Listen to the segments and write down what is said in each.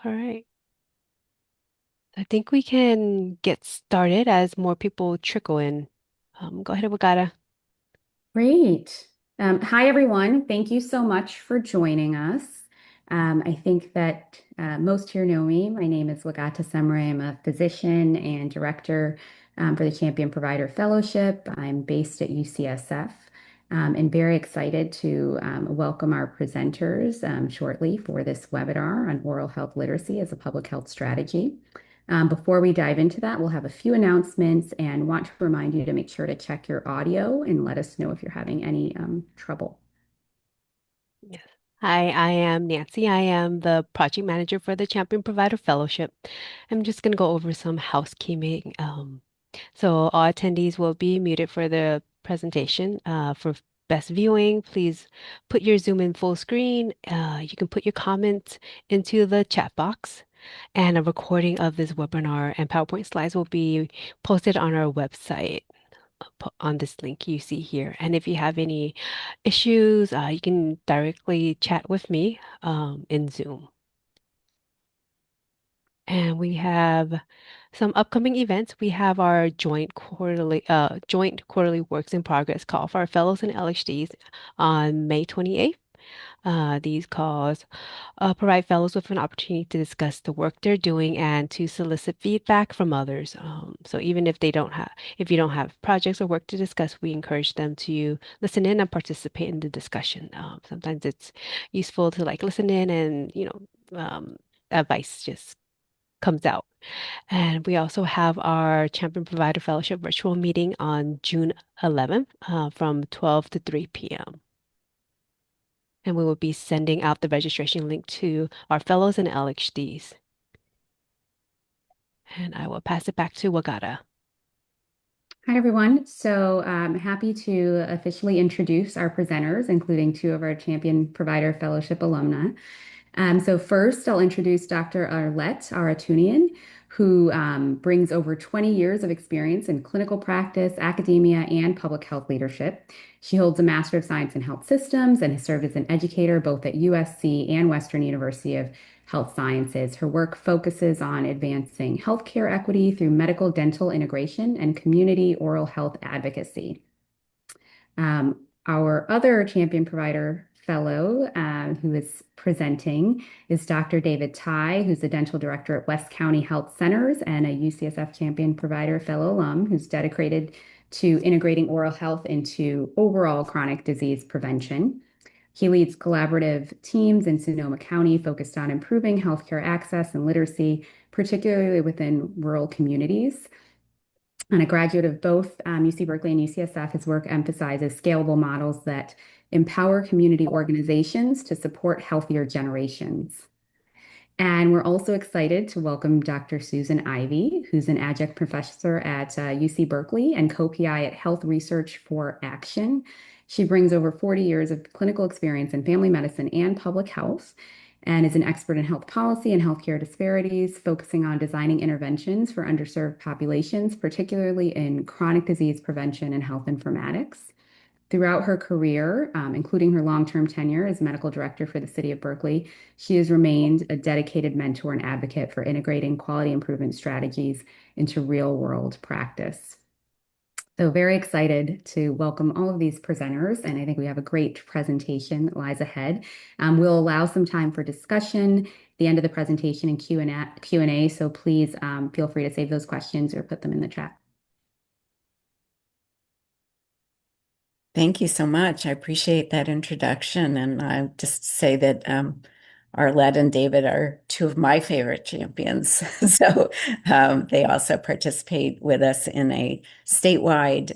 All right. I think we can get started as more people trickle in. Go ahead, Wagata. Great. Hi, everyone. Thank you so much for joining us. I think that most here know me. My name is Wagata Semre. I'm a physician and director for the Champion Provider Fellowship. I'm based at UCSF and very excited to welcome our presenters shortly for this webinar on oral health literacy as a public health strategy. Before we dive into that, we'll have a few announcements and want to remind you to make sure to check your audio and let us know if you're having any trouble. Yes. Hi, I am Nancy. I am the project manager for the Champion Provider Fellowship. I'm just going to go over some housekeeping. So all attendees will be muted for the presentation. For best viewing, please put your Zoom in full screen. You can put your comments into the chat box, and a recording of this webinar and PowerPoint slides will be posted on our website on this link you see here. And if you have any issues, you can directly chat with me in Zoom. And we have some upcoming events. We have our joint quarterly works in progress call for our fellows and LHDs on May 28th. These calls provide fellows with an opportunity to discuss the work they're doing and to solicit feedback from others. So even if you don't have projects or work to discuss, we encourage them to listen in and participate in the discussion. Sometimes it's useful to like listen in and, advice just comes out. And we also have our Champion Provider Fellowship virtual meeting on June 11th from 12 to 3 p.m. And we will be sending out the registration link to our fellows and LHDs. And I will pass it back to Wagata. Hi, everyone. So I'm happy to officially introduce our presenters, including two of our Champion Provider Fellowship alumni. So first, I'll introduce Dr. Arlet Arratoonian, who brings over 20 years of experience in clinical practice, academia, and public health leadership. She holds a Master of Science in Health Systems and has served as an educator both at USC and Western University of Health Sciences. Her work focuses on advancing healthcare equity through medical dental integration and community oral health advocacy. Our other champion provider fellow who is presenting is Dr. David Ty, who's the dental director at West County Health Centers and a UCSF champion provider fellow alum who's dedicated to integrating oral health into overall chronic disease prevention. He leads collaborative teams in Sonoma County focused on improving healthcare access and literacy, particularly within rural communities. And a graduate of both UC Berkeley and UCSF, his work emphasizes scalable models that empower community organizations to support healthier generations. And we're also excited to welcome Dr. Susan Ivey, who's an adjunct professor at UC Berkeley and co-PI at Health Research for Action. She brings over 40 years of clinical experience in family medicine and public health and is an expert in health policy and healthcare disparities, focusing on designing interventions for underserved populations, particularly in chronic disease prevention and health informatics. Throughout her career, including her long-term tenure as medical director for the city of Berkeley, she has remained a dedicated mentor and advocate for integrating quality improvement strategies into real-world practice. So very excited to welcome all of these presenters, and I think we have a great presentation that lies ahead. We'll allow some time for discussion at the end of the presentation and Q&A, so please feel free to save those questions or put them in the chat. Thank you so much. I appreciate that introduction. And I just say that Arlet and David are two of my favorite champions. So they also participate with us in a statewide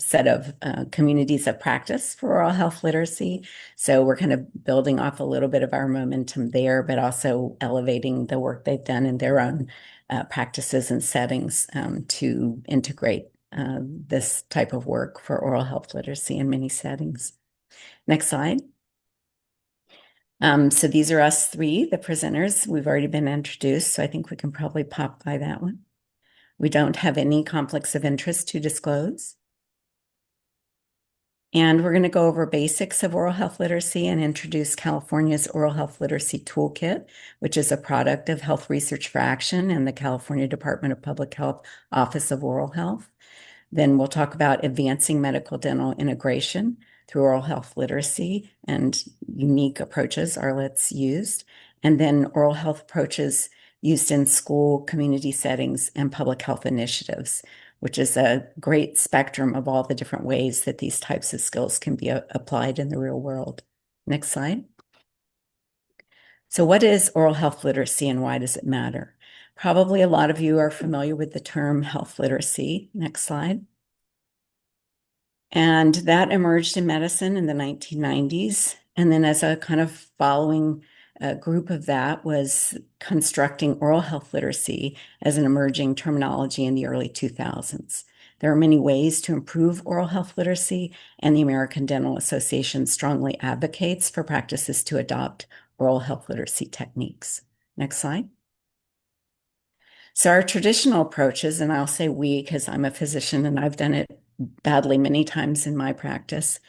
set of communities of practice for oral health literacy. So we're kind of building off a little bit of our momentum there, but also elevating the work they've done in their own practices and settings to integrate this type of work for oral health literacy in many settings. Next slide. So these are us three, the presenters. We've already been introduced, so I think we can probably pop by that one. We don't have any conflicts of interest to disclose. And we're going to go over basics of oral health literacy and introduce California's Oral Health Literacy Toolkit, which is a product of Health Research for Action and the California Department of Public Health Office of Oral Health. Then we'll talk about advancing medical dental integration through oral health literacy and unique approaches Arlet's used, and then oral health approaches used in school, community settings, and public health initiatives, which is a great spectrum of all the different ways that these types of skills can be applied in the real world. Next slide. So what is oral health literacy and why does it matter? Probably a lot of you are familiar with the term health literacy. Next slide. And that emerged in medicine in the 1990s. And then as a kind of following group of that was constructing oral health literacy as an emerging terminology in the early 2000s. There are many ways to improve oral health literacy, and the American Dental Association strongly advocates for practices to adopt oral health literacy techniques. Next slide. So our traditional approaches, and I'll say we because I'm a physician and I've done it badly many times in my practice,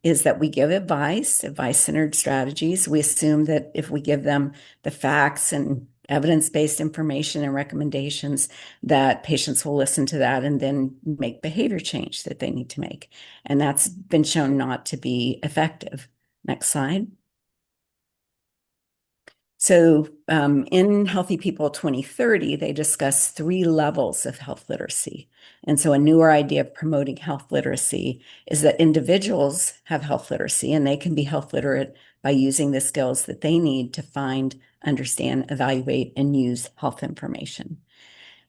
is that we give advice-centered strategies. We assume that if we give them the facts and evidence-based information and recommendations, that patients will listen to that and then make behavior change that they need to make. And that's been shown not to be effective. Next slide. So in Healthy People 2030, they discuss 3 levels of health literacy. And so a newer idea of promoting health literacy is that individuals have health literacy and they can be health literate by using the skills that they need to find, understand, evaluate, and use health information.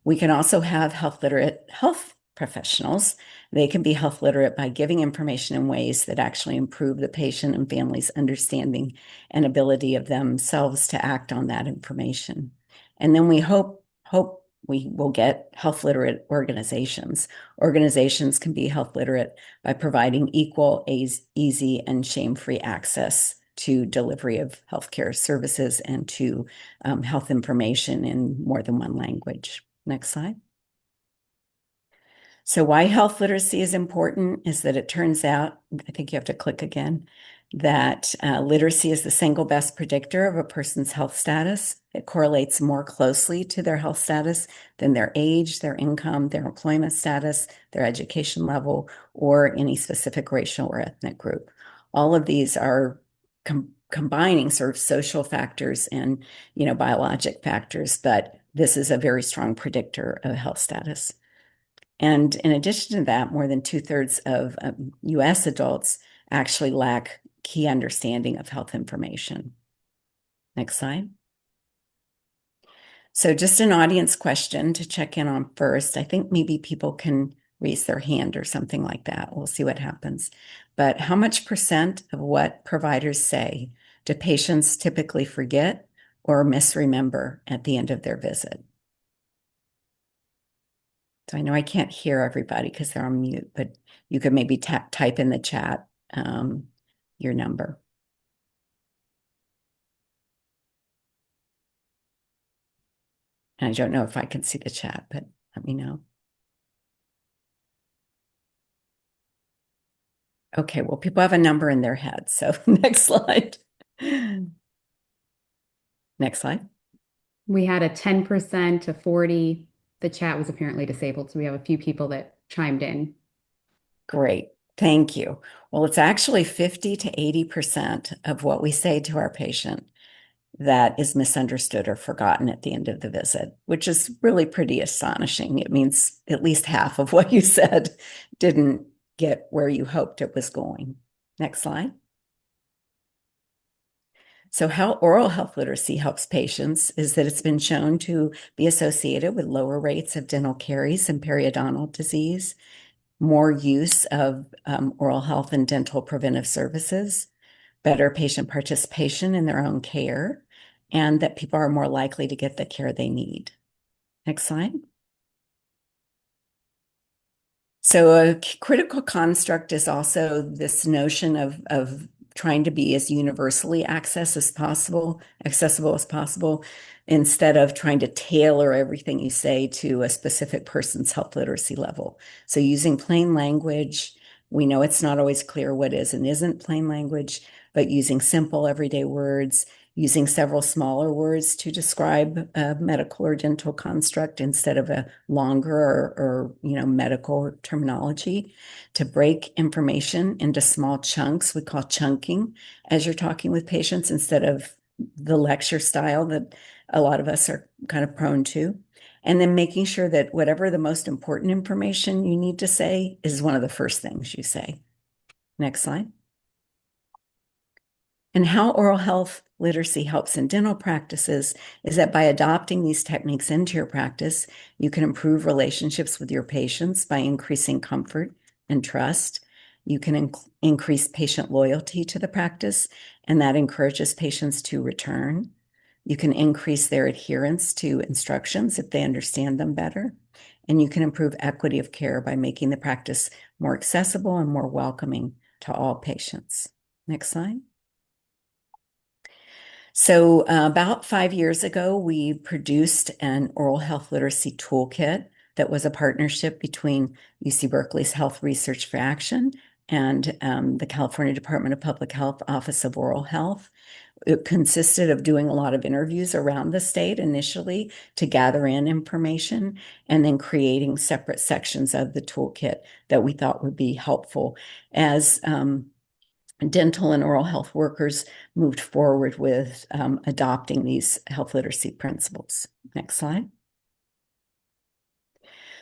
We can also have health literate health professionals. They can be health literate by giving information in ways that actually improve the patient and family's understanding and ability of themselves to act on that information. And then we hope we will get health literate organizations. Organizations can be health literate by providing equal, easy, and shame-free access to delivery of healthcare services and to health information in more than one language. Next slide. So why health literacy is important is that it turns out, I think you have to click again, that literacy is the single best predictor of a person's health status. It correlates more closely to their health status than their age, their income, their employment status, their education level, or any specific racial or ethnic group. All of these are combining sort of social factors and, biologic factors, but this is a very strong predictor of health status. And in addition to that, more than 2/3 of US adults actually lack key understanding of health information. Next slide. So just an audience question to check in on first. I think maybe people can raise their hand or something like that. We'll see what happens. But how much percent of what providers say do patients typically forget or misremember at the end of their visit? So I know I can't hear everybody because they're on mute, but you could maybe type in the chat your number. And I don't know if I can see the chat, but let me know. Okay, well, people have a number in their head. So next slide. Next slide. We had a 10% to 40. The chat was apparently disabled, so we have a few people that chimed in. Great. Thank you. Well, it's actually 50 to 80% of what we say to our patient that is misunderstood or forgotten at the end of the visit, which is really pretty astonishing. It means at least half of what you said didn't get where you hoped it was going. Next slide. So how oral health literacy helps patients is that it's been shown to be associated with lower rates of dental caries and periodontal disease, more use of oral health and dental preventive services, better patient participation in their own care, and that people are more likely to get the care they need. Next slide. So a critical construct is also this notion of trying to be as universally accessible as possible, instead of trying to tailor everything you say to a specific person's health literacy level. So using plain language, We know it's not always clear what is and isn't plain language, but using simple everyday words, using several smaller words to describe a medical or dental construct instead of a longer or medical terminology, to break information into small chunks, we call chunking, as you're talking with patients instead of the lecture style that a lot of us are kind of prone to. And then making sure that whatever the most important information you need to say is one of the first things you say. Next slide. And how oral health literacy helps in dental practices is that by adopting these techniques into your practice, you can improve relationships with your patients by increasing comfort and trust. You can increase patient loyalty to the practice, and that encourages patients to return. You can increase their adherence to instructions if they understand them better. And you can improve equity of care by making the practice more accessible and more welcoming to all patients. Next slide. So about 5 years ago, we produced an oral health literacy toolkit that was a partnership between UC Berkeley's Health Research for Action and the California Department of Public Health Office of Oral Health. It consisted of doing a lot of interviews around the state initially to gather in information and then creating separate sections of the toolkit that we thought would be helpful as dental and oral health workers moved forward with adopting these health literacy principles. Next slide.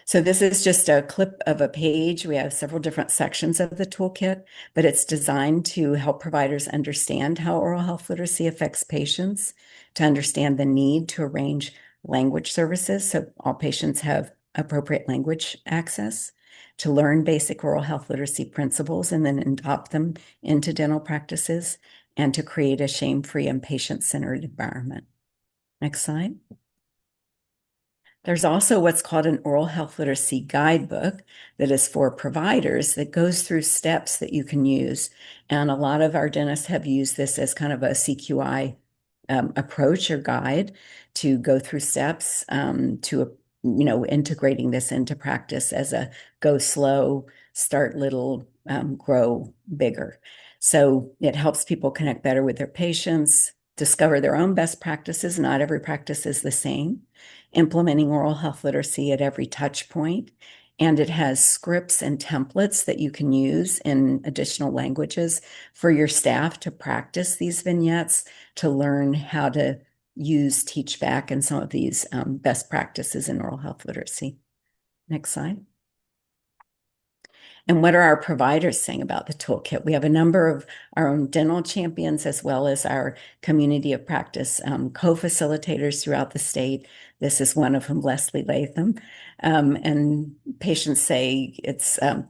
So this is just a clip of a page. We have several different sections of the toolkit, but it's designed to help providers understand how oral health literacy affects patients, to understand the need to arrange language services so all patients have appropriate language access, to learn basic oral health literacy principles and then adopt them into dental practices, and to create a shame-free and patient-centered environment. Next slide. There's also what's called an oral health literacy guidebook that is for providers that goes through steps that you can use. And a lot of our dentists have used this as kind of a CQI approach or guide to go through steps to integrating this into practice as a go slow, start little, grow bigger. So it helps people connect better with their patients, discover their own best practices. Not every practice is the same. Implementing oral health literacy at every touch point. And it has scripts and templates that you can use in additional languages for your staff to practice these vignettes, to learn how to use teach back and some of these best practices in oral health literacy. Next slide. And what are our providers saying about the toolkit? We have a number of our own dental champions as well as our community of practice co-facilitators throughout the state. This is one of them, Leslie Latham. And patients say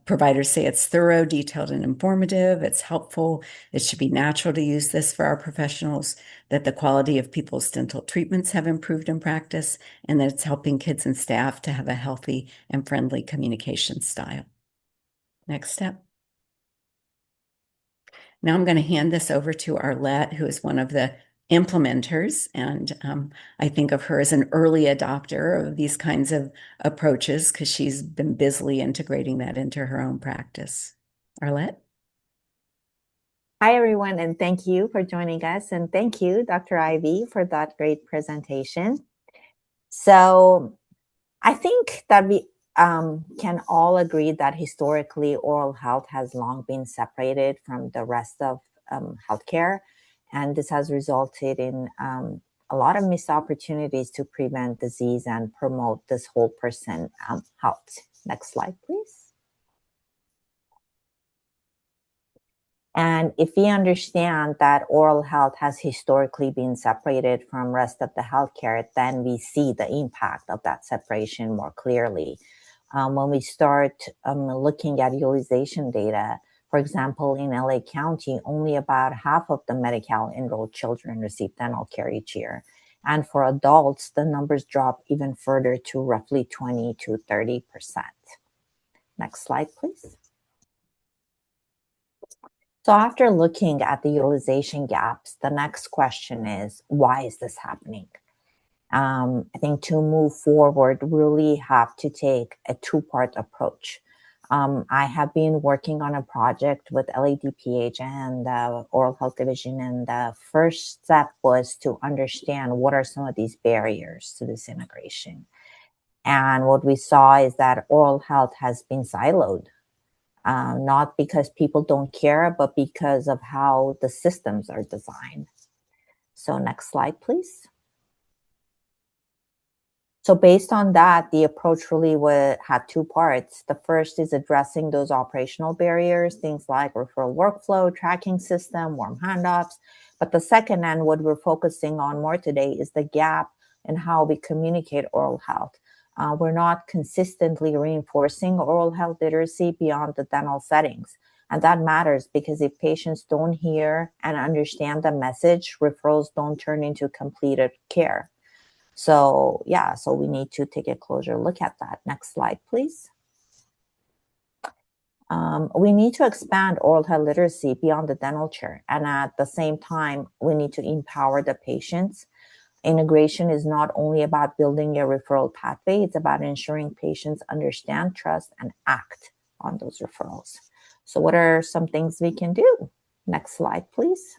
providers say it's thorough, detailed, and informative. It's helpful. It should be natural to use this for our professionals, that the quality of people's dental treatments have improved in practice, and that it's helping kids and staff to have a healthy and friendly communication style. Next step. Now I'm going to hand this over to Arlet, who is one of the implementers, and I think of her as an early adopter of these kinds of approaches because she's been busily integrating that into her own practice. Arlet? Hi, everyone, and thank you for joining us, and thank you, Dr. Ivey, for that great presentation. So I think that we can all agree that historically oral health has long been separated from the rest of healthcare, and this has resulted in a lot of missed opportunities to prevent disease and promote this whole person health. Next slide, please. And if we understand that oral health has historically been separated from rest of the healthcare, then we see the impact of that separation more clearly. When we start looking at utilization data, for example, in LA County, only about half of the Medi-Cal enrolled children receive dental care each year. And for adults, the numbers drop even further to roughly 20 to 30%. Next slide, please. So after looking at the utilization gaps, the next question is, why is this happening? I think to move forward, we really have to take a two-part approach. I have been working on a project with LADPH and the Oral Health Division, and the first step was to understand what are some of these barriers to this integration. And what we saw is that oral health has been siloed, not because people don't care, but because of how the systems are designed. So next slide, please. So based on that, the approach really had two parts. The first is addressing those operational barriers, things like referral workflow, tracking system, warm handoffs. But the second, and what we're focusing on more today, is the gap in how we communicate oral health. We're not consistently reinforcing oral health literacy beyond the dental settings. And that matters because if patients don't hear and understand the message, referrals don't turn into completed care. So yeah, so we need to take a closer look at that. Next slide, please. We need to expand oral health literacy beyond the dental chair. And at the same time, we need to empower the patients. Integration is not only about building a referral pathway, it's about ensuring patients understand, trust, and act on those referrals. So what are some things we can do? Next slide, please.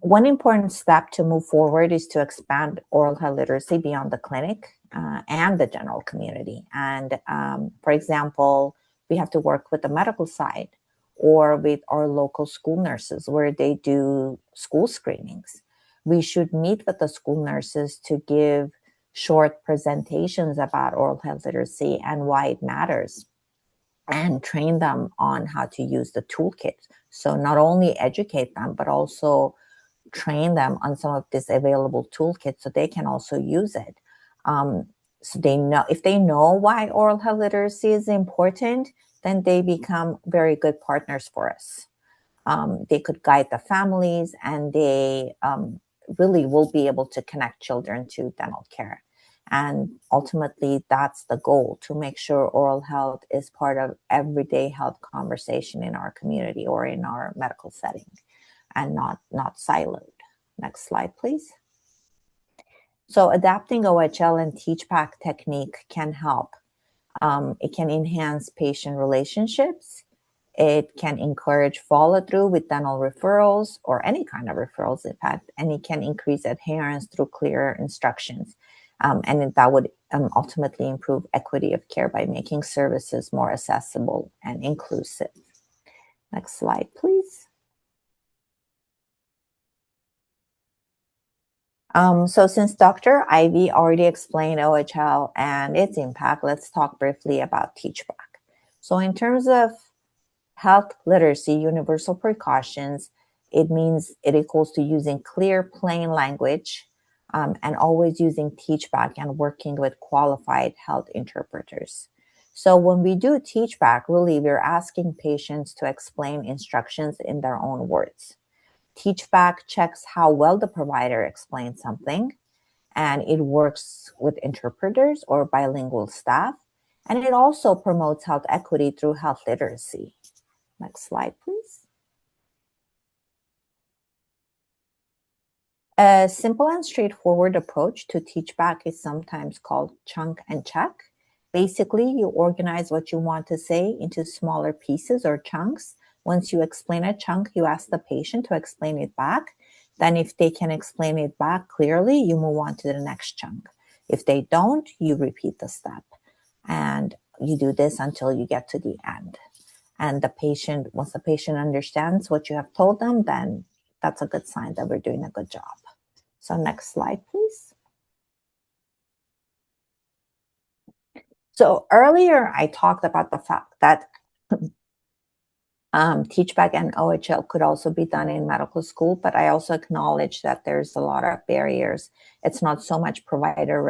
One important step to move forward is to expand oral health literacy beyond the clinic and the general community. And for example, we have to work with the medical side or with our local school nurses where they do school screenings. We should meet with the school nurses to give short presentations about oral health literacy and why it matters, and train them on how to use the toolkit. So not only educate them, but also train them on some of this available toolkit so they can also use it. So they know, if they know why oral health literacy is important, then they become very good partners for us. They could guide the families, and they really will be able to connect children to dental care. And ultimately, that's the goal, to make sure oral health is part of everyday health conversation in our community or in our medical setting, and not siloed. Next slide, please. So adapting OHL and teach-back technique can help. It can enhance patient relationships. It can encourage follow-through with dental referrals or any kind of referrals, in fact, and it can increase adherence through clearer instructions. And that would ultimately improve equity of care by making services more accessible and inclusive. Next slide, please. So since Dr. Ivey already explained OHL and its impact, let's talk briefly about teach-back. So in terms of health literacy, universal precautions, it means it equals to using clear, plain language and always using teach-back and working with qualified health interpreters. So when we do teach-back, really, we're asking patients to explain instructions in their own words. Teach-back checks how well the provider explains something, and it works with interpreters or bilingual staff, and it also promotes health equity through health literacy. Next slide, please. A simple and straightforward approach to teach-back is sometimes called chunk and check. Basically, you organize what you want to say into smaller pieces or chunks. Once you explain a chunk, you ask the patient to explain it back. Then if they can explain it back clearly, you move on to the next chunk. If they don't, you repeat the step. And you do this until you get to the end. And the patient, once the patient understands what you have told them, then that's a good sign that we're doing a good job. So next slide, please. So earlier I talked about the fact that teach-back and OHL could also be done in medical school, but I also acknowledge that there's a lot of barriers. It's not so much provider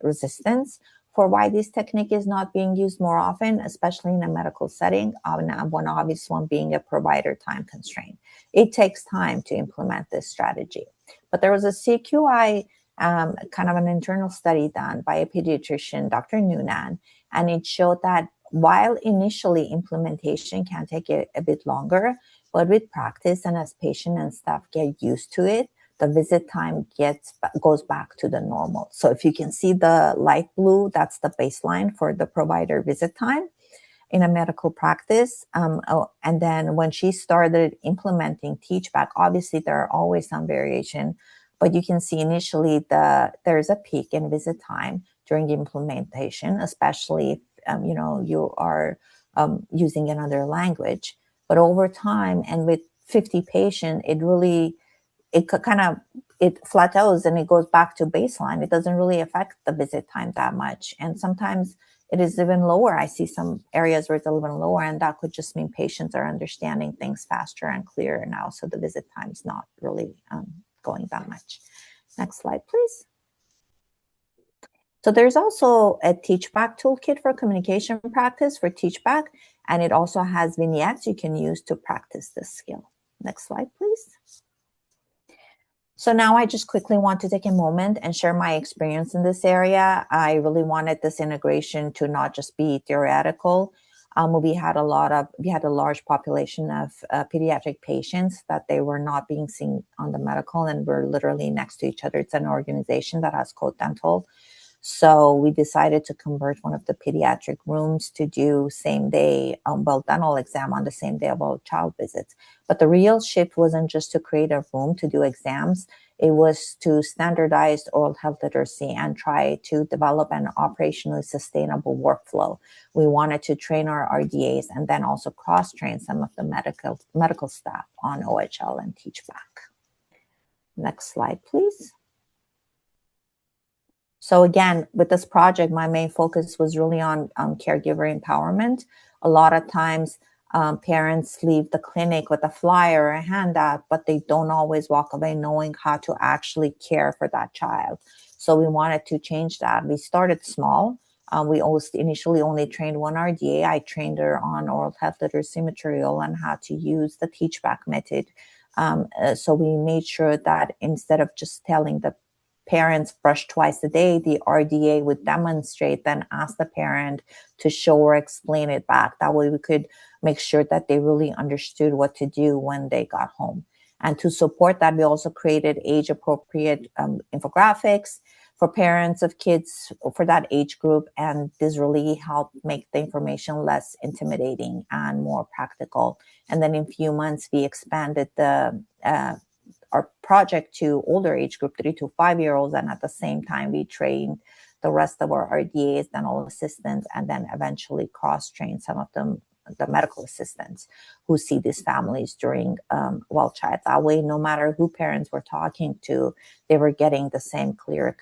resistance for why this technique is not being used more often, especially in a medical setting. One obvious one being a provider time constraint. It takes time to implement this strategy. But there was a CQI, kind of an internal study done by a pediatrician, Dr. Noonan, and it showed that while initially implementation can take a bit longer, but with practice and as patient and staff get used to it, the visit time goes back to the normal. So if you can see the light blue, that's the baseline for the provider visit time in a medical practice. And then when she started implementing Teach Back, obviously there are always some variation, but you can see initially there's a peak in visit time during the implementation, especially if you are using another language. But over time and with 50 patients, it plateaus and it goes back to baseline. It doesn't really affect the visit time that much. And sometimes it is even lower. I see some areas where it's even lower, and that could just mean patients are understanding things faster and clearer now. So the visit time is not really going that much. Next slide, please. So there's also a Teach Back toolkit for communication practice for Teach Back, and it also has vignettes you can use to practice this skill. Next slide, please. So now I just quickly want to take a moment and share my experience in this area. I really wanted this integration to not just be theoretical. We had a large population of pediatric patients that they were not being seen on the medical and were literally next to each other. It's an organization that has co-dental. So we decided to convert one of the pediatric rooms to do same day dental exam on the same day of all child visits. But the real shift wasn't just to create a room to do exams. It was to standardize oral health literacy and try to develop an operationally sustainable workflow. We wanted to train our RDAs and then also cross-train some of the medical staff on OHL and Teach Back. Next slide, please. So again, with this project, my main focus was really on caregiver empowerment. A lot of times parents leave the clinic with a flyer or a handout, but they don't always walk away knowing how to actually care for that child. So we wanted to change that. We started small. We initially only trained one RDA. I trained her on oral health literacy material and how to use the Teach Back method. So we made sure that instead of just telling the parents brush twice a day, the RDA would demonstrate, then ask the parent to show or explain it back. That way we could make sure that they really understood what to do when they got home. And to support that, we also created age-appropriate infographics for parents of kids for that age group. And this really helped make the information less intimidating and more practical. And then in a few months, we expanded our project to older age group, 3 to 5 year olds. And at the same time, we trained the rest of our RDAs, dental assistants, and then eventually cross-train some of them, the medical assistants who see these families during child. That way, no matter who parents were talking to, they were getting the same clear,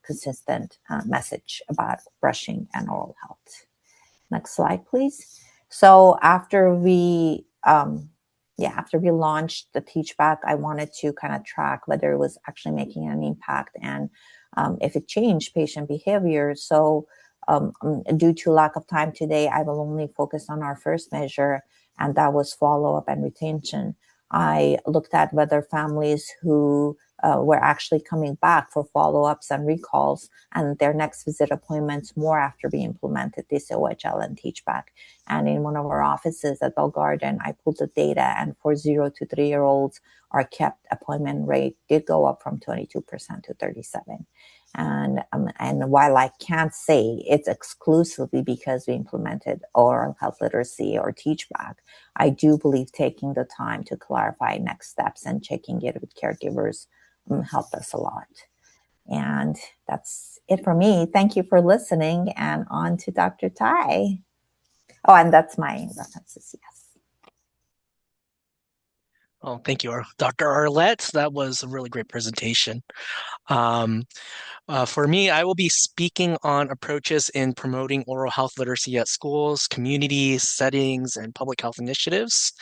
consistent message about brushing and oral health. Next slide, please. So after we launched the Teach Back, I wanted to kind of track whether it was actually making an impact and if it changed patient behavior. So due to lack of time today, I will only focus on our first measure, and that was follow-up and retention. I looked at whether families who were actually coming back for follow-ups and recalls and their next visit appointments more after we implemented this OHL and Teach Back. And in one of our offices at Bell Garden, I pulled the data, and for 0 to 3 year olds, our kept appointment rate did go up from 22% to 37%. And while I can't say it's exclusively because we implemented oral health literacy or Teach Back, I do believe taking the time to clarify next steps and checking it with caregivers helped us a lot. And that's it for me. Thank you for listening, and on to Dr. Tai. Oh, and that's my references, yes. Oh, thank you, Dr. Arlet. That was a really great presentation. For me, I will be speaking on approaches in promoting oral health literacy at schools, communities, settings, and public health initiatives.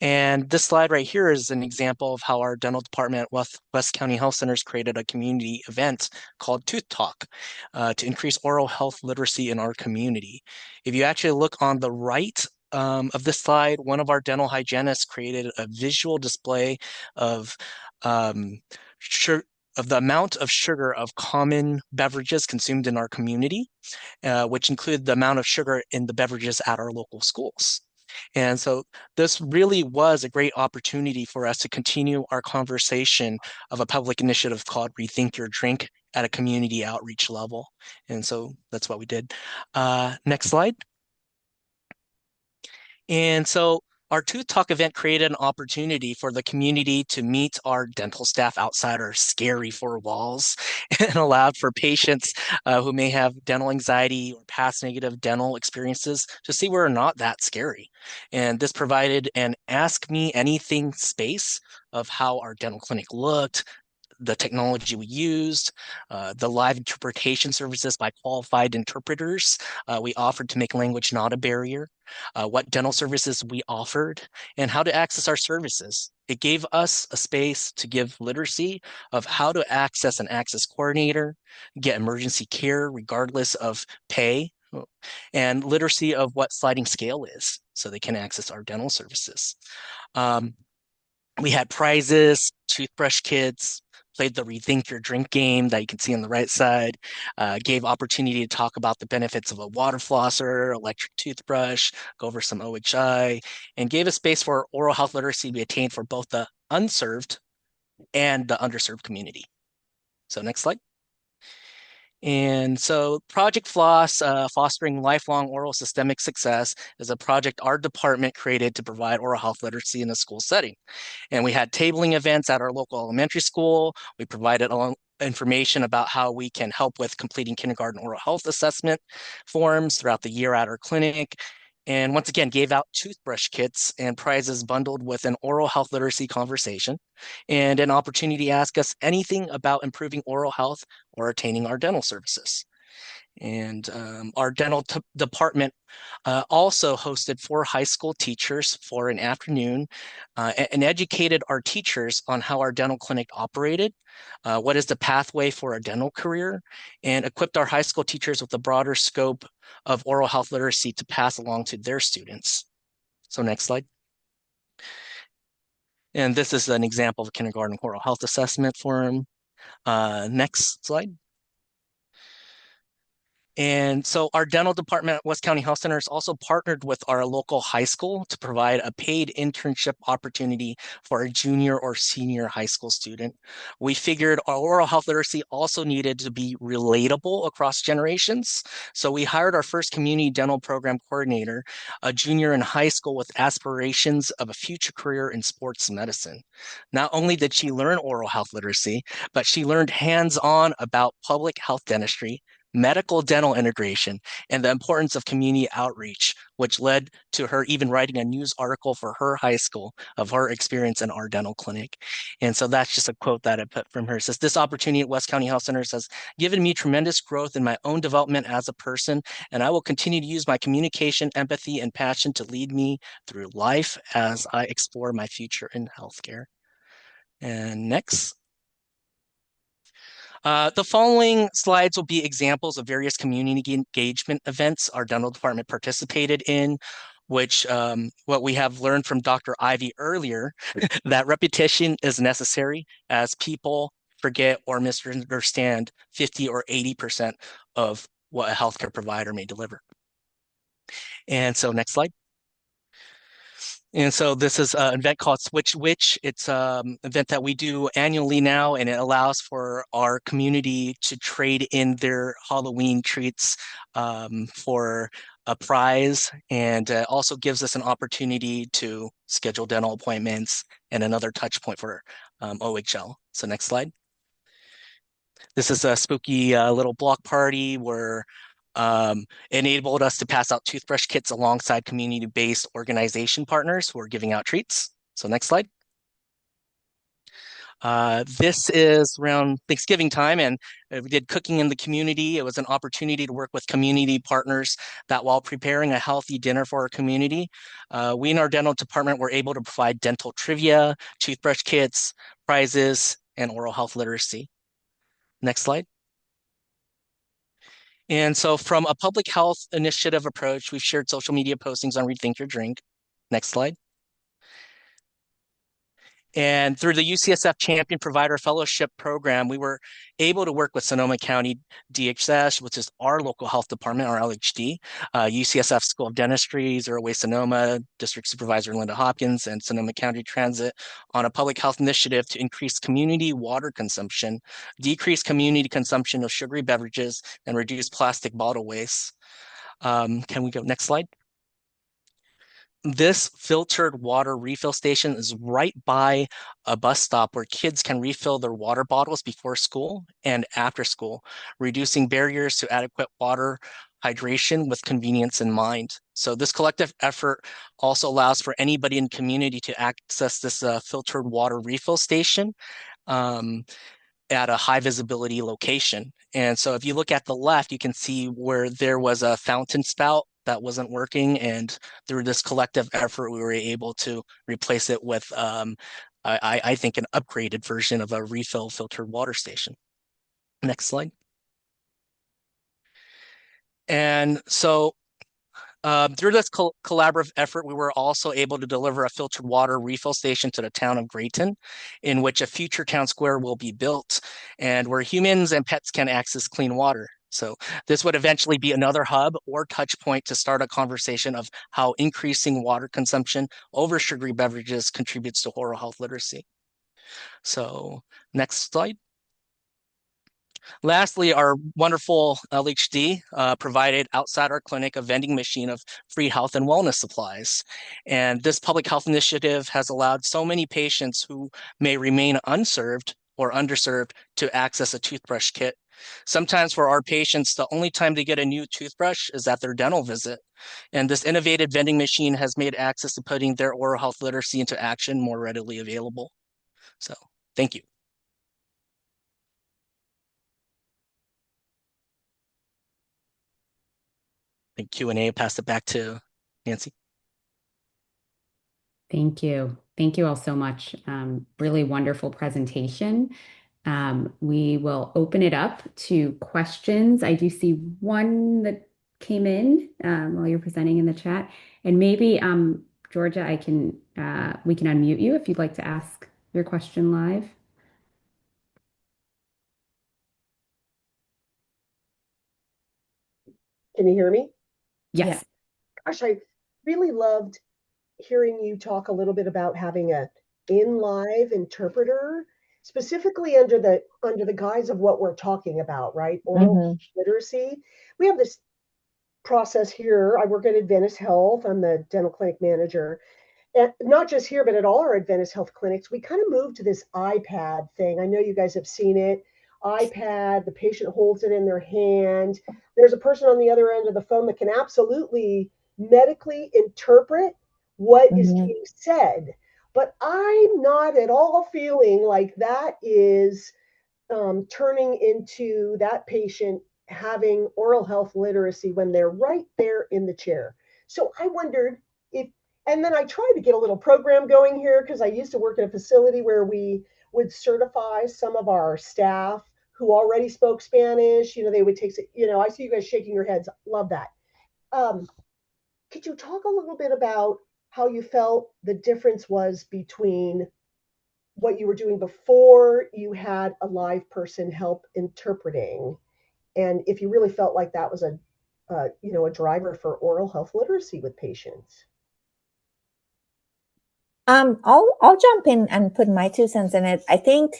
And this slide right here is an example of how our dental department at West County Health Centers created a community event called Tooth Talk to increase oral health literacy in our community. If you actually look on the right of this slide, one of our dental hygienists created a visual display of the amount of sugar of common beverages consumed in our community, which include the amount of sugar in the beverages at our local schools. And so this really was a great opportunity for us to continue our conversation of a public initiative called Rethink Your Drink at a community outreach level. And so that's what we did. Next slide. And so our Tooth Talk event created an opportunity for the community to meet our dental staff outside our scary four walls and allowed for patients who may have dental anxiety or past negative dental experiences to see we're not that scary. And this provided an Ask Me Anything space of how our dental clinic looked, the technology we used, the live interpretation services by qualified interpreters we offered to make language not a barrier, what dental services we offered, and how to access our services. It gave us a space to give literacy of how to access an access coordinator, get emergency care regardless of pay, and literacy of what sliding scale is so they can access our dental services. We had prizes, toothbrush kits, played the Rethink Your Drink game that you can see on the right side, gave opportunity to talk about the benefits of a water flosser, electric toothbrush, go over some OHI, and gave a space for oral health literacy to be attained for both the unserved and the underserved community. So next slide. And so Project Floss, Fostering Lifelong Oral Systemic Success, is a project our department created to provide oral health literacy in a school setting. And we had tabling events at our local elementary school. We provided information about how we can help with completing kindergarten oral health assessment forms throughout the year at our clinic. And once again, gave out toothbrush kits and prizes bundled with an oral health literacy conversation and an opportunity to ask us anything about improving oral health or attaining our dental services. And our dental department also hosted 4 high school teachers for an afternoon and educated our teachers on how our dental clinic operated, what is the pathway for a dental career, and equipped our high school teachers with a broader scope of oral health literacy to pass along to their students. So next slide. And this is an example of a kindergarten oral health assessment form. Next slide. And so our dental department at West County Health Centers also partnered with our local high school to provide a paid internship opportunity for a junior or senior high school student. We figured our oral health literacy also needed to be relatable across generations. So we hired our first community dental program coordinator, a junior in high school with aspirations of a future career in sports medicine. Not only did she learn oral health literacy, but she learned hands-on about public health dentistry, medical dental integration, and the importance of community outreach, which led to her even writing a news article for her high school of her experience in our dental clinic. And so that's just a quote that I put from her. It says, "This opportunity at West County Health Centers has given me tremendous growth in my own development as a person, and I will continue to use my communication, empathy, and passion to lead me through life as I explore my future in healthcare." And next. The following slides will be examples of various community engagement events our dental department participated in, which what we have learned from Dr. Ivey earlier, that repetition is necessary as people forget or misunderstand 50 or 80% of what a healthcare provider may deliver. And so next slide. And so this is an event called Switch Witch. It's an event that we do annually now, and it allows for our community to trade in their Halloween treats for a prize, and also gives us an opportunity to schedule dental appointments and another touch point for OHL. So next slide. This is a spooky little block party where enabled us to pass out toothbrush kits alongside community-based organization partners who are giving out treats. So next slide. This is around Thanksgiving time, and we did cooking in the community. It was an opportunity to work with community partners that while preparing a healthy dinner for our community, we in our dental department were able to provide dental trivia, toothbrush kits, prizes, and oral health literacy. Next slide. And so from a public health initiative approach, we've shared social media postings on Rethink Your Drink. Next slide. And through the UCSF Champion Provider Fellowship Program, we were able to work with Sonoma County DHS, which is our local health department, our LHD, UCSF School of Dentistry, Zero Waste Sonoma, District Supervisor Linda Hopkins, and Sonoma County Transit on a public health initiative to increase community water consumption, decrease community consumption of sugary beverages, and reduce plastic bottle waste. Can we go next slide? This filtered water refill station is right by a bus stop where kids can refill their water bottles before school and after school, reducing barriers to adequate water hydration with convenience in mind. So this collective effort also allows for anybody in the community to access this filtered water refill station at a high visibility location. And so if you look at the left, you can see where there was a fountain spout that wasn't working. And through this collective effort, we were able to replace it with, I think, an upgraded version of a refill filtered water station. Next slide. And so through this collaborative effort, we were also able to deliver a filtered water refill station to the town of Grayton, in which a future town square will be built and where humans and pets can access clean water. So this would eventually be another hub or touch point to start a conversation of how increasing water consumption over sugary beverages contributes to oral health literacy. So next slide. Lastly, our wonderful LHD provided outside our clinic a vending machine of free health and wellness supplies. And this public health initiative has allowed so many patients who may remain unserved or underserved to access a toothbrush kit. Sometimes for our patients, the only time they get a new toothbrush is at their dental visit. And this innovative vending machine has made access to putting their oral health literacy into action more readily available. So thank you. I think Q&A, pass it back to Nancy. Thank you. Thank you all so much. Really wonderful presentation. We will open it up to questions. I do see one that came in while you're presenting in the chat. And maybe, Georgia, we can unmute you if you'd like to ask your question live. Can you hear me? Yes. Gosh, I really loved hearing you talk a little bit about having a in-live interpreter, specifically under the guise of what we're talking about, right? Oral literacy. We have this process here. I work at Adventist Health. I'm the dental clinic manager. And not just here, but at all our Adventist Health clinics, we kind of moved to this iPad thing. I know you guys have seen it. iPad, the patient holds it in their hand. There's a person on the other end of the phone that can absolutely medically interpret what is being said. But I'm not at all feeling like that is turning into that patient having oral health literacy when they're right there in the chair. So I wondered if, and then I tried to get a little program going here because I used to work at a facility where we would certify some of our staff who already spoke Spanish. They would take, I see you guys shaking your heads. Love that. Could you talk a little bit about how you felt the difference was between what you were doing before you had a live person help interpreting, and if you really felt like that was a driver for oral health literacy with patients? I'll jump in and put my 2 cents in it. I think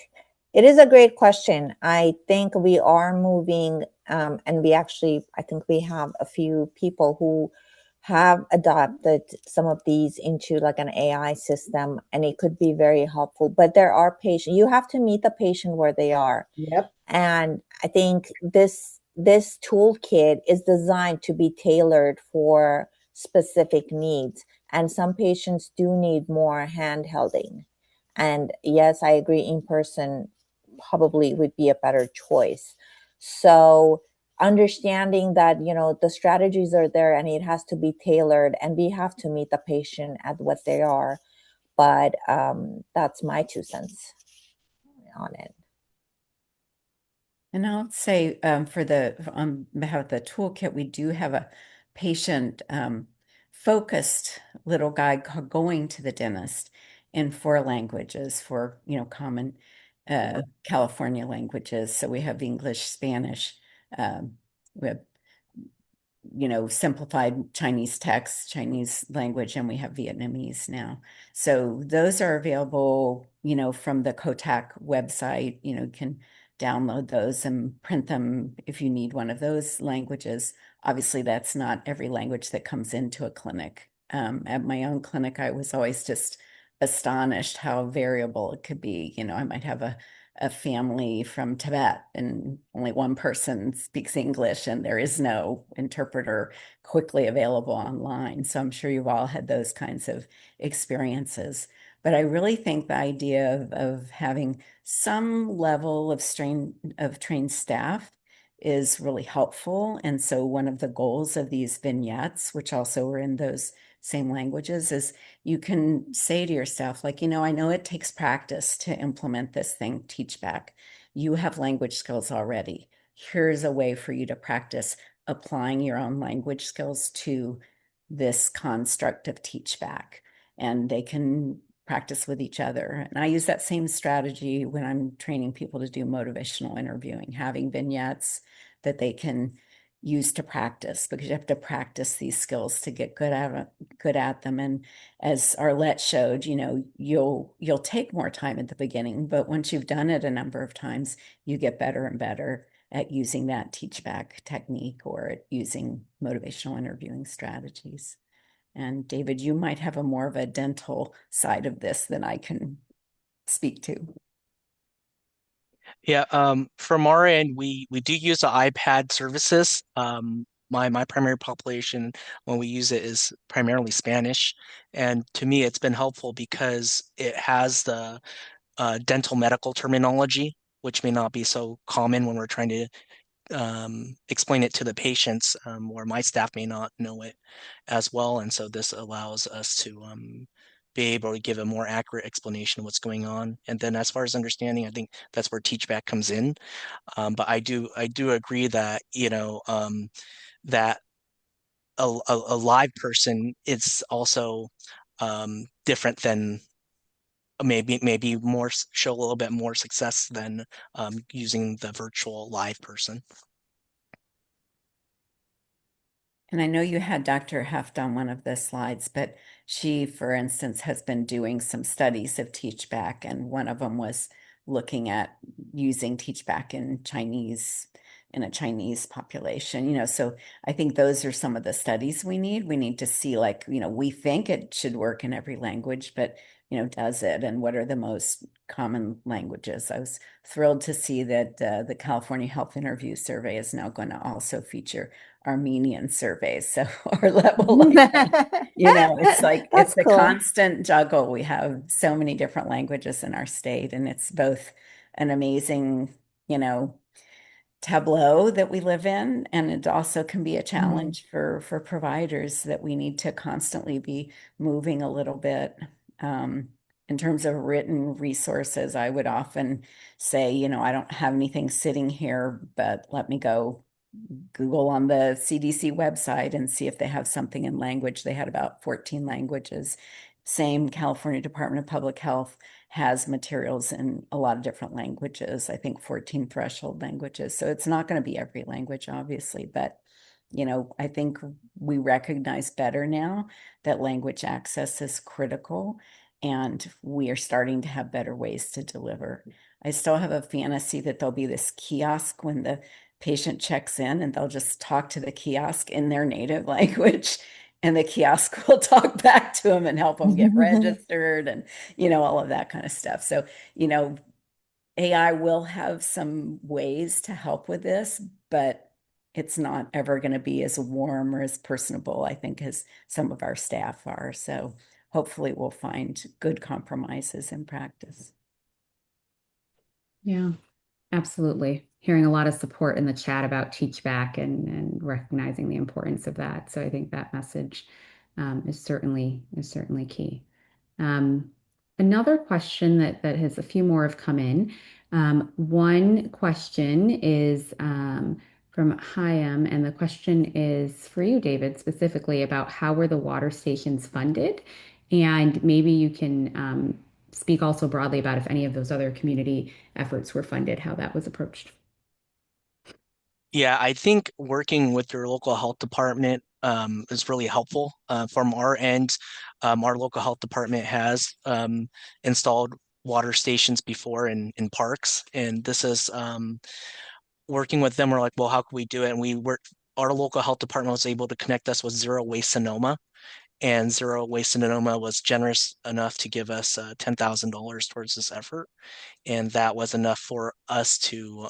it is a great question. I think we are moving, and I think we have a few people who have adopted some of these into like an AI system, and it could be very helpful. But there are patients, you have to meet the patient where they are. Yep. And I think this toolkit is designed to be tailored for specific needs. And some patients do need more handholding. And yes, I agree, in person probably would be a better choice. So understanding that, the strategies are there and it has to be tailored, and we have to meet the patient at what they are. But that's my 2 cents on it. And I'll say on behalf of the toolkit, we do have a patient focused little guide called Going to the Dentist. in 4 languages for, common California languages. So we have English, Spanish, we have simplified Chinese text, Chinese language, and we have Vietnamese now. So those are available, from the Kotak website. You can download those and print them if you need one of those languages. Obviously, that's not every language that comes into a clinic. At my own clinic, I was always just astonished how variable it could be. I might have a family from Tibet and only one person speaks English and there is no interpreter quickly available online. So I'm sure you've all had those kinds of experiences. But I really think the idea of having some level of trained staff is really helpful. And so one of the goals of these vignettes, which also are in those same languages, is you can say to yourself, like, I know it takes practice to implement this thing, teach back. You have language skills already. Here's a way for you to practice applying your own language skills to this construct of teach back. And they can practice with each other. And I use that same strategy when I'm training people to do motivational interviewing, having vignettes that they can use to practice, because you have to practice these skills to get good at them. And as Arlet showed, you'll take more time at the beginning, but once you've done it a number of times, you get better and better at using that teach back technique or at using motivational interviewing strategies. And David, you might have a more of a dental side of this than I can speak to. Yeah, from our end, we do use the iPad services. My primary population when we use it is primarily Spanish, and to me, it's been helpful because it has the dental medical terminology, which may not be so common when we're trying to explain it to the patients, or my staff may not know it as well, and so this allows us to be able to give a more accurate explanation of what's going on. And then as far as understanding, I think that's where teachback comes in. But I do agree that that a live person is also different than maybe more show a little bit more success than using the virtual live person. And I know you had Dr. Heft on one of the slides, but she, for instance, has been doing some studies of teachback, and one of them was looking at using teachback in a Chinese population. So I think those are some of the studies we need. We need to see, like, we think it should work in every language, but does it? And what are the most common languages? I was thrilled to see that the California Health Interview Survey is now going to also feature Armenian surveys. So Arlet will like that. It's like That's it's a cool. constant juggle. We have so many different languages in our state, and it's both an amazing, tableau that we live in, and it also can be a challenge for providers that we need to constantly be moving a little bit. In terms of written resources, I would often say, I don't have anything sitting here, but let me go Google on the CDC website and see if they have something in language. They had about 14 languages. Same California Department of Public Health has materials in a lot of different languages, I think 14 threshold languages. So it's not going to be every language, obviously, but I think we recognize better now that language access is critical, and we are starting to have better ways to deliver. I still have a fantasy that there'll be this kiosk when the patient checks in, and they'll just talk to the kiosk in their native language, and the kiosk will talk back to them and help them get registered and all of that kind of stuff. So AI will have some ways to help with this, but it's not ever going to be as warm or as personable, I think, as some of our staff are. So hopefully we'll find good compromises in practice. Yeah, absolutely. Hearing a lot of support in the chat about teach back and recognizing the importance of that. So I think that message is certainly key. Another question that has a few more have come in. One question is from Hayam, and the question is for you, David, specifically about how were the water stations funded? And maybe you can speak also broadly about if any of those other community efforts were funded, how that was approached. Yeah, I think working with your local health department is really helpful. From our end, our local health department has installed water stations before in parks, and this is working with them. We're like, well, how can we do it? And our local health department was able to connect us with Zero Waste Sonoma, and Zero Waste Sonoma was generous enough to give us $10,000 towards this effort, and that was enough for us to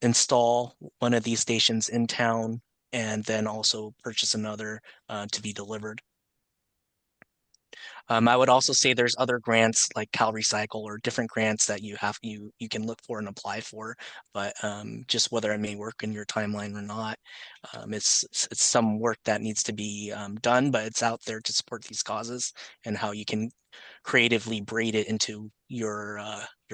install one of these stations in town and then also purchase another to be delivered. I would also say there's other grants like Cal Recycle or different grants that you can look for and apply for, but just whether it may work in your timeline or not, it's some work that needs to be done, but it's out there to support these causes and how you can creatively braid it into your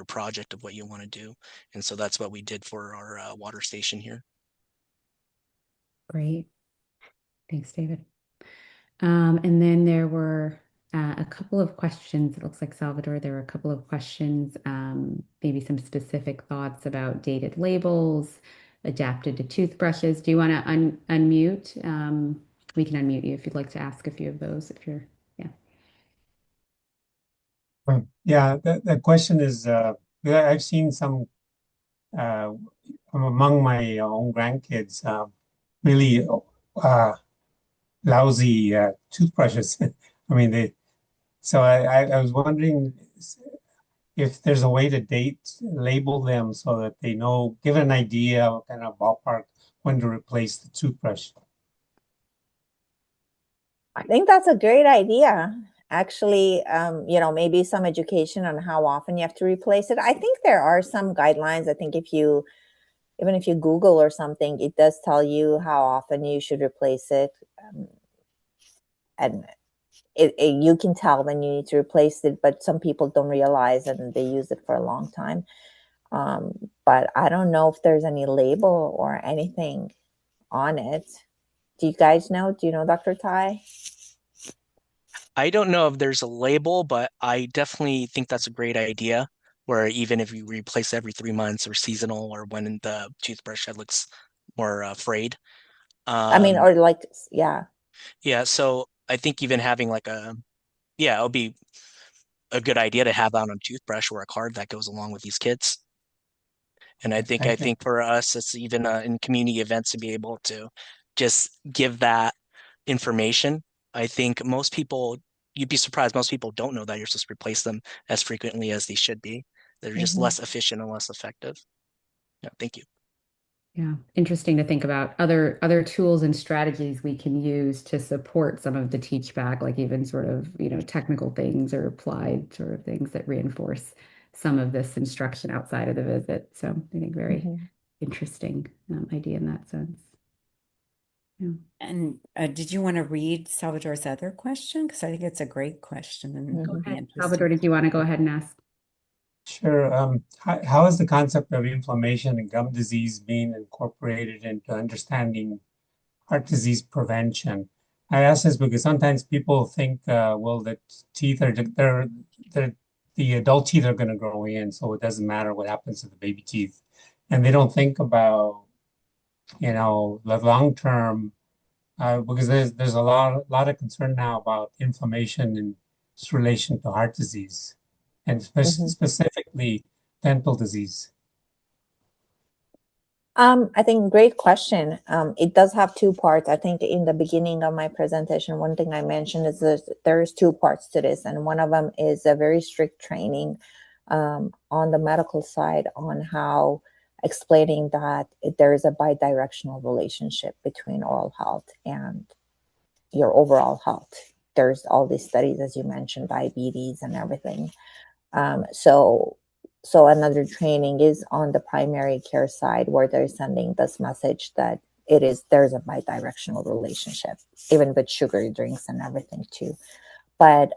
project of what you want to do. And so that's what we did for our water station here. Great. Thanks, David. And then there were a couple of questions. It looks like, Salvador, there were a couple of questions, maybe some specific thoughts about dated labels, adapted to toothbrushes. Do you want to unmute? We can unmute you if you'd like to ask a few of those, if you're, yeah. Yeah, the question is, I've seen some among my own grandkids, really lousy toothbrushes. I mean, so I was wondering if there's a way to label them so that they know, give an idea of kind of ballpark when to replace the toothbrush. I think that's a great idea. Actually, maybe some education on how often you have to replace it. I think there are some guidelines. I think even if you Google or something, it does tell you how often you should replace it. And you can tell when you need to replace it, but some people don't realize and they use it for a long time. But I don't know if there's any label or anything on it. Do you guys know? Do you know, Dr. Tai? I don't know if there's a label, but I definitely think that's a great idea. Where even if you replace every 3 months or seasonal or when the toothbrush head looks more frayed. Or like, yeah. Yeah, so I think even having it would be a good idea to have out on a toothbrush or a card that goes along with these kits. And I think for us, it's even in community events to be able to just give that information. I think you'd be surprised, most people don't know that you're supposed to replace them as frequently as they should be. They're just less efficient and less effective. Yeah, thank you. Yeah, interesting to think about other tools and strategies we can use to support some of the teach back, like even sort of, technical things or applied sort of things that reinforce some of this instruction outside of the visit. So I think very interesting idea in that sense. Yeah. And did you want to read Salvador's other question? Because I think it's a great question and it'll be interesting. Salvador, did you want to go ahead and ask? Sure. How is the concept of inflammation and gum disease being incorporated into understanding heart disease prevention? I ask this because sometimes people think, well, the teeth the adult teeth are going to grow in, so it doesn't matter what happens to the baby teeth, and they don't think about, the long term, because there's a lot of concern now about inflammation in its relation to heart disease, and specifically dental disease. I think great question. It does have two parts. I think in the beginning of my presentation, one thing I mentioned is that there's two parts to this, and one of them is a very strict training on the medical side on how explaining that there is a bidirectional relationship between oral health and your overall health. There's all these studies, as you mentioned, diabetes and everything. So another training is on the primary care side where they're sending this message that there's a bidirectional relationship, even with sugary drinks and everything too. But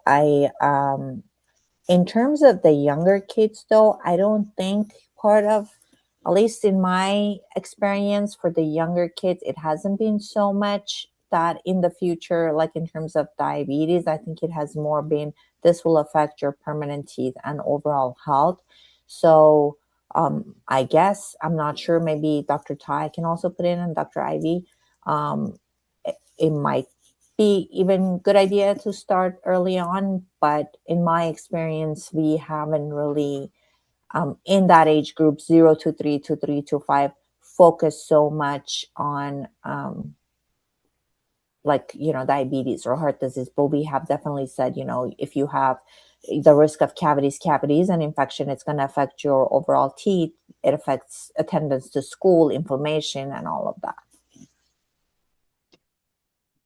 in terms of the younger kids though, I don't think at least in my experience for the younger kids, it hasn't been so much that in the future, like in terms of diabetes, I think it has more been this will affect your permanent teeth and overall health. So I guess, I'm not sure, maybe Dr. Ty can also put in, and Dr. Ivy. It might be even good idea to start early on, but in my experience, we haven't really in that age group 0 to 3 to 3 to 5 focus so much on like, diabetes or heart disease, but we have definitely said, if you have the risk of cavities and infection, it's going to affect your overall teeth. It affects attendance to school, inflammation, and all of that.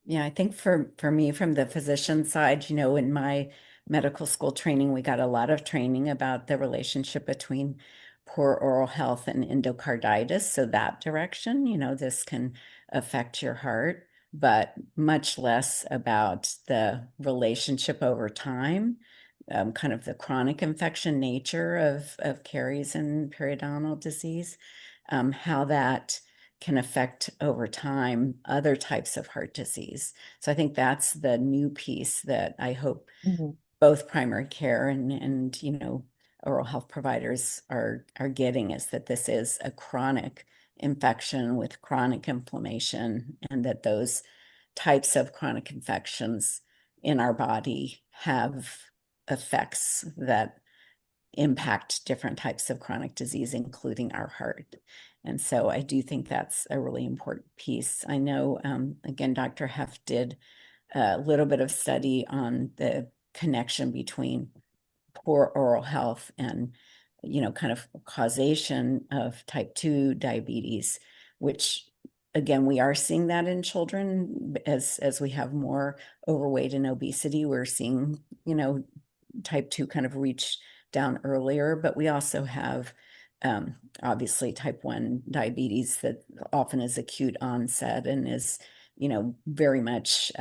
Yeah, I think for me, from the physician side, in my medical school training, we got a lot of training about the relationship between poor oral health and endocarditis. So that direction, this can affect your heart, but much less about the relationship over time, kind of the chronic infection nature of caries and periodontal disease, how that can affect over time other types of heart disease. So I think that's the new piece that I hope both primary care and oral health providers are getting, is that this is a chronic infection with chronic inflammation, and that those types of chronic infections in our body have effects that impact different types of chronic disease, including our heart. And so I do think that's a really important piece. I know, again, Dr. Heff did a little bit of study on the connection between poor oral health and, kind of causation of type 2 diabetes, which again, we are seeing that in children as we have more overweight and obesity. We're seeing, type 2 kind of reach down earlier, but we also have obviously type 1 diabetes that often is acute onset and is, very much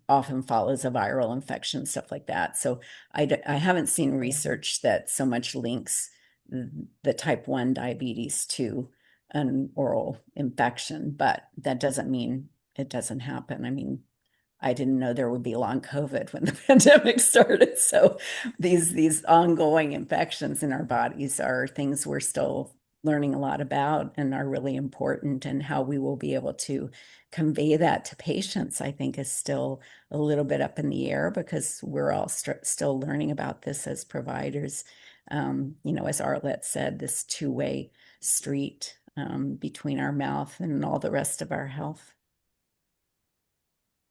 often follows a viral infection, stuff like that. So I haven't seen research that so much links the type 1 diabetes to an oral infection, but that doesn't mean it doesn't happen. I mean, I didn't know there would be long COVID when the pandemic started. So these ongoing infections in our bodies are things we're still learning a lot about and are really important. And how we will be able to convey that to patients, I think, is still a little bit up in the air, because we're all still learning about this as providers. As Arlet said, this two-way street between our mouth and all the rest of our health.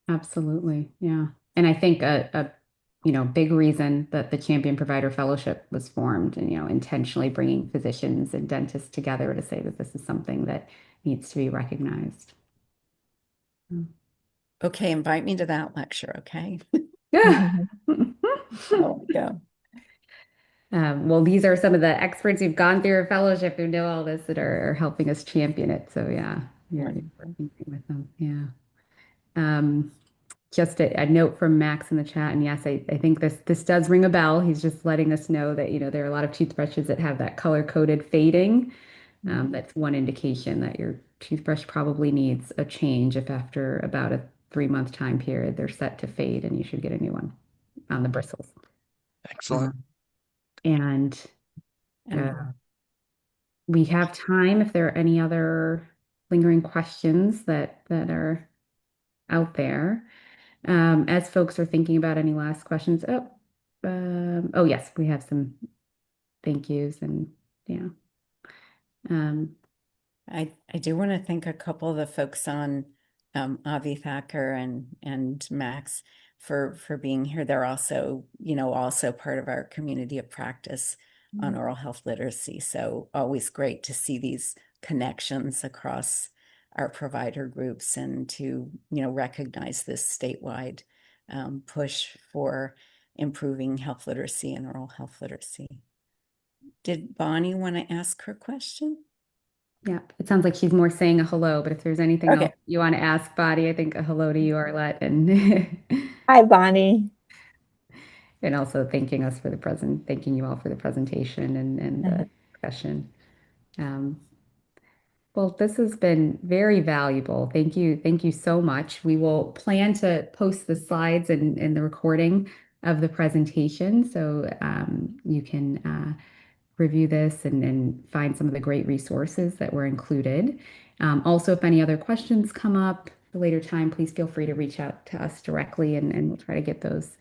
Absolutely. Yeah. And I think a big reason that the Champion Provider Fellowship was formed, and, intentionally bringing physicians and dentists together to say that this is something that needs to be recognized. Okay, invite me to that lecture, okay? Yeah. Oh, yeah. Well, these are some of the experts who've gone through a fellowship who know all this that are helping us champion it. So yeah, you're working with them. Yeah. Just a note from Max in the chat, and yes, I think this does ring a bell. He's just letting us know that there are a lot of toothbrushes that have that color-coded fading. That's one indication that your toothbrush probably needs a change if after about a 3-month time period they're set to fade, and you should get a new one on the bristles. Excellent. And we have time if there are any other lingering questions that are out there. As folks are thinking about any last questions. Oh yes, we have some thank yous, and yeah. I do want to thank a couple of the folks on Avi Thacker and Max for being here. They're also, also part of our community of practice on oral health literacy. So always great to see these connections across our provider groups, and to, recognize this statewide push for improving health literacy and oral health literacy. Did Bonnie want to ask her question? Yeah, it sounds like she's more saying a hello, but if there's anything else you want to ask, Bonnie, I think a hello to you, Arlet, and Hi, Bonnie. And also thanking you all for the presentation and the discussion. Well, this has been very valuable. Thank you. Thank you so much. We will plan to post the slides and the recording of the presentation. So you can review this and find some of the great resources that were included. Also, if any other questions come up at a later time, please feel free to reach out to us directly and we'll try to get those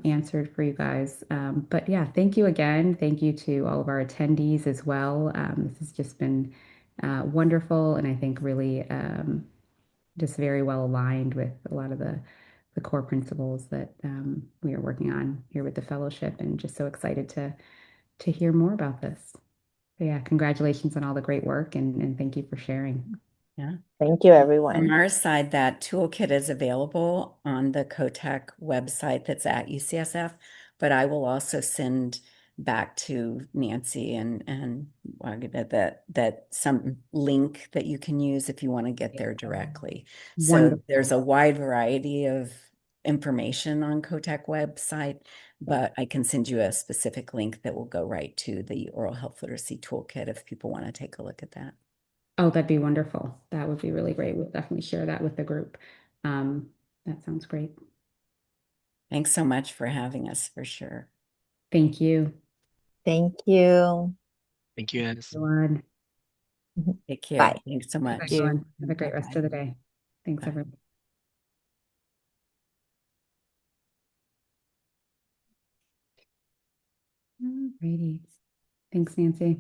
answered for you guys. But yeah, thank you again. Thank you to all of our attendees as well. This has just been wonderful and I think really just very well aligned with a lot of the core principles that we are working on here with the fellowship and just so excited to hear more about this. So yeah, congratulations on all the great work and thank you for sharing. Yeah. Thank you, From everyone. our side, that toolkit is available on the COTAC website that's at UCSF, but I will also send back to Nancy and that some link that you can use if you want to get there directly. So Wonderful. there's a wide variety of information on COTAC website, but I can send you a specific link that will go right to the oral health literacy toolkit if people want to take a look at that. Oh, that'd be wonderful. That would be really great. We'll definitely share that with the group. That sounds great. Thanks so much for having us, for sure. Thank you. Thank you. Thank you, guys. Everyone. Take care. Bye. Thanks so much. Thank you. Everyone. Have a great rest Bye-bye. of the day. Thanks, Bye. everyone. Alrighty. Thanks, Nancy.